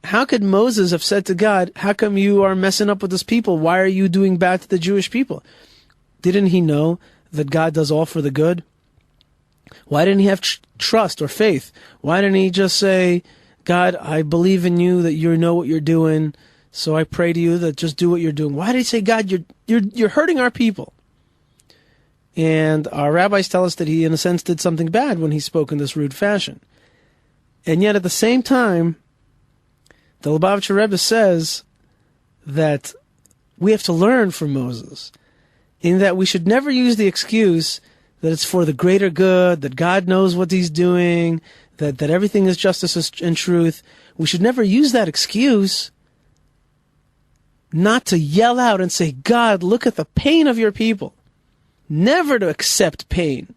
how could Moses have said to God, how come you are messing up with this people? Why are you doing bad to the Jewish people? Didn't he know that God does all for the good? Why didn't he have trust or faith? Why didn't he just say, God, I believe in you, that you know what you're doing, so I pray to you that just do what you're doing? Why did he say, God, you're hurting our people? And our rabbis tell us that he, in a sense, did something bad when he spoke in this rude fashion. And yet, at the same time, the Lubavitcher Rebbe says that we have to learn from Moses, in that we should never use the excuse that it's for the greater good, that God knows what he's doing, that everything is justice and truth. We should never use that excuse not to yell out and say, God, look at the pain of your people. Never to accept pain.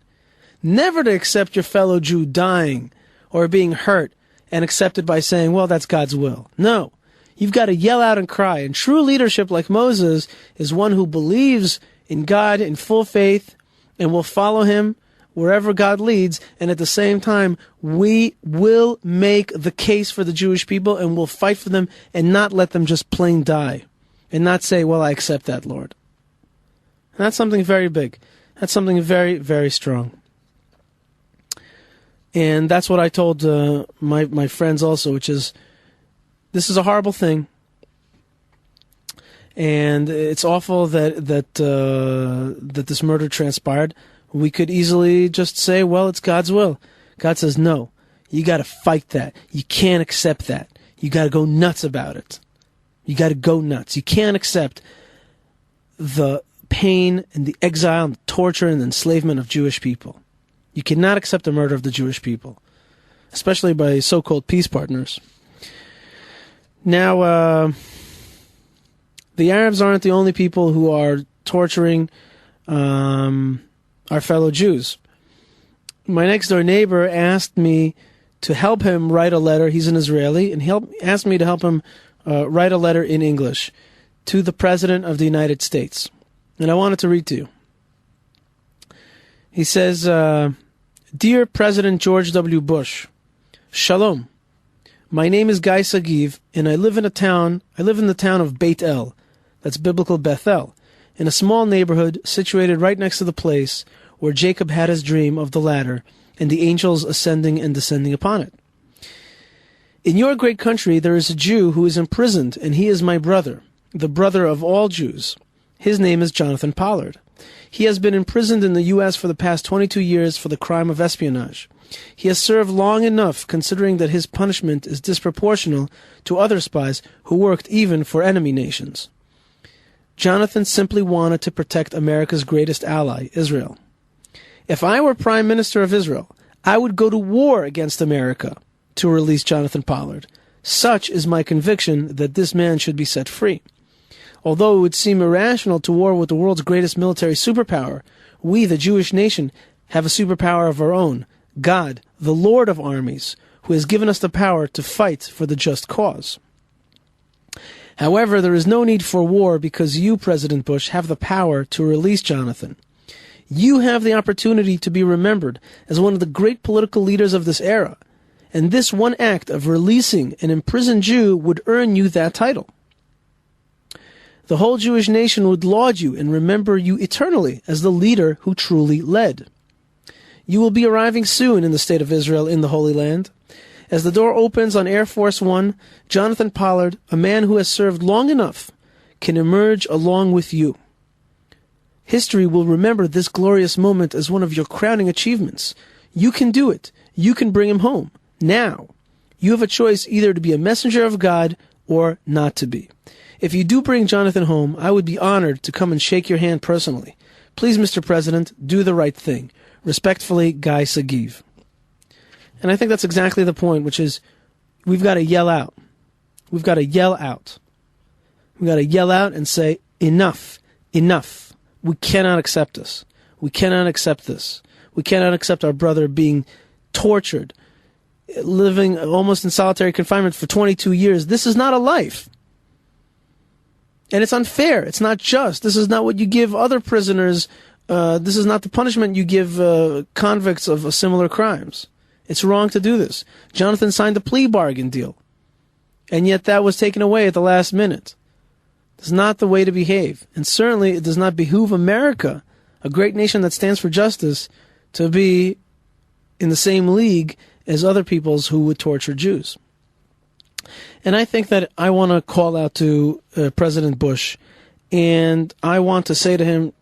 Never to accept your fellow Jew dying or being hurt and accept it by saying, well, that's God's will. No. You've got to yell out and cry. And true leadership, like Moses, is one who believes in God in full faith and will follow him wherever God leads. And at the same time, we will make the case for the Jewish people and will fight for them and not let them just plain die and not say, well, I accept that, Lord. And that's something very big. That's something very, very strong. And that's what I told my friends also, which is, this is a horrible thing. And it's awful that this murder transpired. We could easily just say, well, it's God's will. God says, no, you got to fight that. You can't accept that. You got to go nuts about it. You got to go nuts. You can't accept the pain and the exile and the torture and the enslavement of Jewish people. You cannot accept the murder of the Jewish people, especially by so-called peace partners. Now, the Arabs aren't the only people who are torturing our fellow Jews. My next-door neighbor asked me to help him write a letter. He's an Israeli, and he asked me to help him write a letter in English to the President of the United States. And I wanted to read to you. He says, Dear President George W. Bush, Shalom. My name is Guy Sagiv, and I live in the town of Beit El, that's biblical Bethel, in a small neighborhood situated right next to the place where Jacob had his dream of the ladder and the angels ascending and descending upon it. In your great country there is a Jew who is imprisoned, and he is my brother, the brother of all Jews. His name is Jonathan Pollard. He has been imprisoned in the U.S. for the past 22 years for the crime of espionage. He has served long enough, considering that his punishment is disproportional to other spies who worked even for enemy nations. Jonathan simply wanted to protect America's greatest ally, Israel. If I were Prime Minister of Israel, I would go to war against America to release Jonathan Pollard. Such is my conviction that this man should be set free. Although it would seem irrational to war with the world's greatest military superpower, we, the Jewish nation, have a superpower of our own, God, the Lord of armies, who has given us the power to fight for the just cause. However, there is no need for war because you, President Bush, have the power to release Jonathan. You have the opportunity to be remembered as one of the great political leaders of this era, and this one act of releasing an imprisoned Jew would earn you that title. The whole Jewish nation would laud you and remember you eternally as the leader who truly led. You will be arriving soon in the state of Israel in the Holy Land. As the door opens on Air Force One, Jonathan Pollard, a man who has served long enough, can emerge along with you. History will remember this glorious moment as one of your crowning achievements. You can do it. You can bring him home. Now, you have a choice either to be a messenger of God or not to be. If you do bring Jonathan home, I would be honored to come and shake your hand personally. Please, Mr. President, do the right thing. Respectfully, Guy Sagiv. And I think that's exactly the point, which is we've got to yell out. We've got to yell out. We've got to yell out and say, enough, enough. We cannot accept this. We cannot accept this. We cannot accept our brother being tortured, living almost in solitary confinement for 22 years. This is not a life. And it's unfair. It's not just. This is not what you give other prisoners. This is not the punishment you give convicts of similar crimes. It's wrong to do this. Jonathan signed a plea bargain deal. And yet that was taken away at the last minute. It's not the way to behave. And certainly it does not behoove America, a great nation that stands for justice, to be in the same league as other peoples who would torture Jews. And I think that I want to call out to President Bush, and I want to say to him,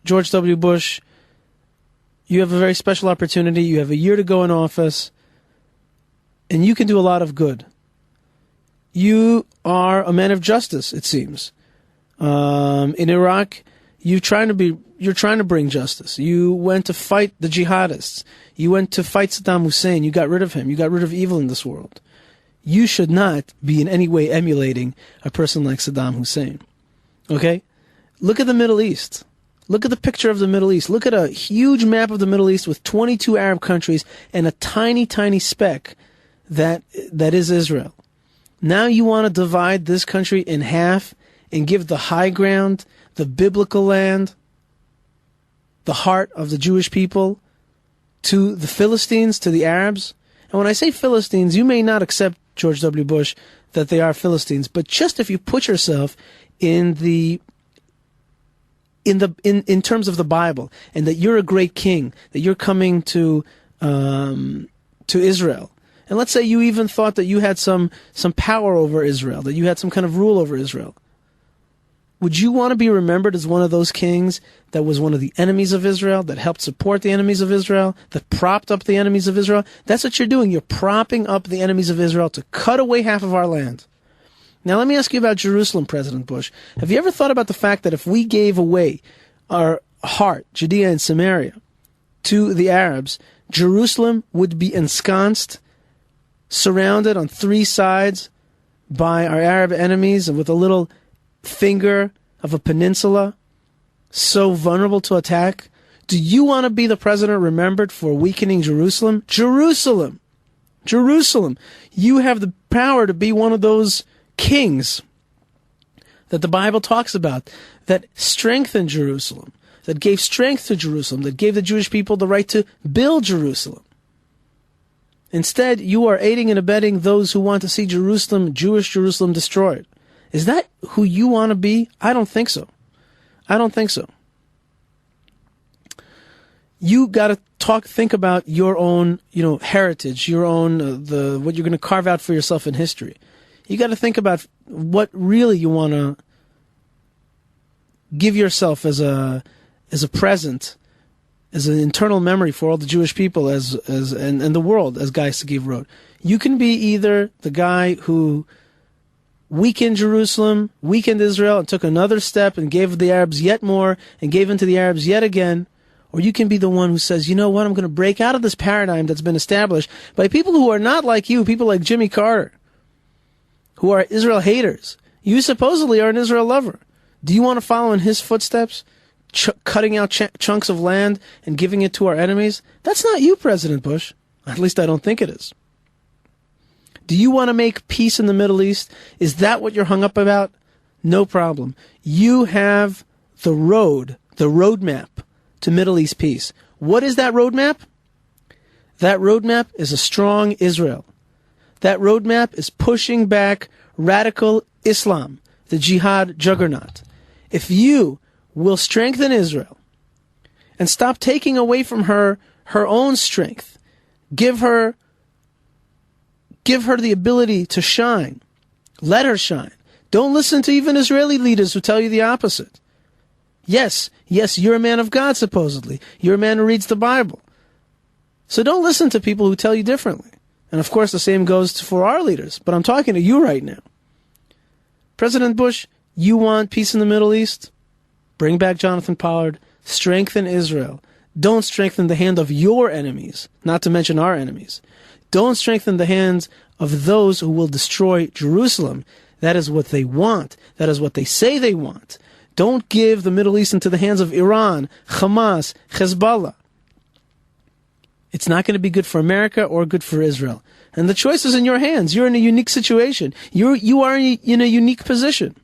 George W. Bush, you have a very special opportunity. You have a year to go in office, and you can do a lot of good. You are a man of justice, it seems. In Iraq, you're trying to bring justice. You went to fight the jihadists. You went to fight Saddam Hussein. You got rid of him. You got rid of evil in this world. You should not be in any way emulating a person like Saddam Hussein. Okay? Look at the Middle East. Look at the picture of the Middle East. Look at a huge map of the Middle East with 22 Arab countries and a tiny, tiny speck that is Israel. Now you want to divide this country in half and give the high ground, the biblical land, the heart of the Jewish people, to the Philistines, to the Arabs. And when I say Philistines, you may not accept, George W. Bush, that they are Philistines, but just if you put yourself in terms of the Bible, and that you're a great king, that you're coming to Israel, and let's say you even thought that you had some power over Israel, that you had some kind of rule over Israel, would you want to be remembered as one of those kings that was one of the enemies of Israel, that helped support the enemies of Israel, that propped up the enemies of Israel? That's what you're doing. You're propping up the enemies of Israel to cut away half of our land. Now let me ask you about Jerusalem, President Bush. Have you ever thought about the fact that if we gave away our heart, Judea and Samaria, to the Arabs, Jerusalem would be ensconced, surrounded on three sides by our Arab enemies, and with a little finger of a peninsula, so vulnerable to attack? Do you want to be the president remembered for weakening Jerusalem? Jerusalem! You have the power to be one of those kings that the Bible talks about, that strengthened Jerusalem, that gave strength to Jerusalem, that gave the Jewish people the right to build Jerusalem. Instead, you are aiding and abetting those who want to see Jerusalem, Jewish Jerusalem, destroyed. Is that who you want to be? I don't think so. You got to think about your own, heritage, your own, what you're going to carve out for yourself in history. You got to think about what really you want to give yourself as a present, as an internal memory for all the Jewish people and the world, as Guy Sagiv wrote. You can be either the guy who weakened Jerusalem, weakened Israel, and took another step and gave the Arabs yet more and gave in to the Arabs yet again, or you can be the one who says, you know what, I'm going to break out of this paradigm that's been established by people who are not like you, people like Jimmy Carter, who are Israel haters. You supposedly are an Israel lover. Do you want to follow in his footsteps, cutting out chunks of land and giving it to our enemies? That's not you, President Bush. At least I don't think it is. Do you want to make peace in the Middle East? Is that what you're hung up about? No problem. You have the roadmap to Middle East peace. What is that roadmap? That roadmap is a strong Israel. That roadmap is pushing back radical Islam, the jihad juggernaut. If you will strengthen Israel and stop taking away from her own strength, give her the ability to shine. Let her shine. Don't listen to even Israeli leaders who tell you the opposite. Yes, you're a man of God, supposedly. You're a man who reads the Bible. So don't listen to people who tell you differently. And of course, the same goes for our leaders. But I'm talking to you right now. President Bush, you want peace in the Middle East? Bring back Jonathan Pollard. Strengthen Israel. Don't strengthen the hand of your enemies, not to mention our enemies. Don't strengthen the hands of those who will destroy Jerusalem. That is what they want. That is what they say they want. Don't give the Middle East into the hands of Iran, Hamas, Hezbollah. It's not going to be good for America or good for Israel. And the choice is in your hands. You're in a unique situation. You are in a unique position.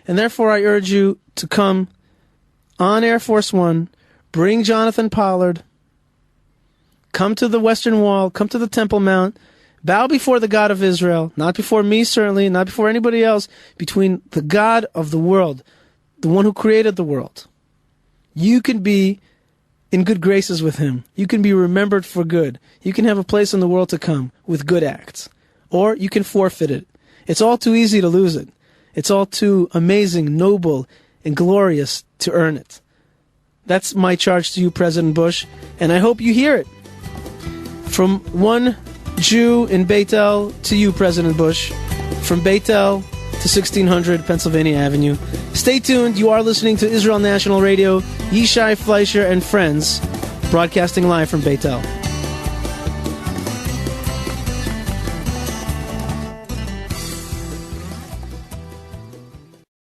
And therefore I urge you to come on Air Force One, bring Jonathan Pollard, come to the Western Wall, come to the Temple Mount, Bow before the God of Israel, not before me certainly, not before anybody else, between the God of the world, the one who created the world. You can be in good graces with him. You can be remembered for good. You can have a place in the world to come with good acts. Or you can forfeit it. It's all too easy to lose it. It's all too amazing, noble, and glorious to earn it. That's my charge to you, President Bush, and I hope you hear it. From one Jew in Beit El to you, President Bush, from Beit El to 1600 Pennsylvania Avenue. Stay tuned. You are listening to Israel National Radio, Yishai Fleischer and Friends, broadcasting live from Beit El.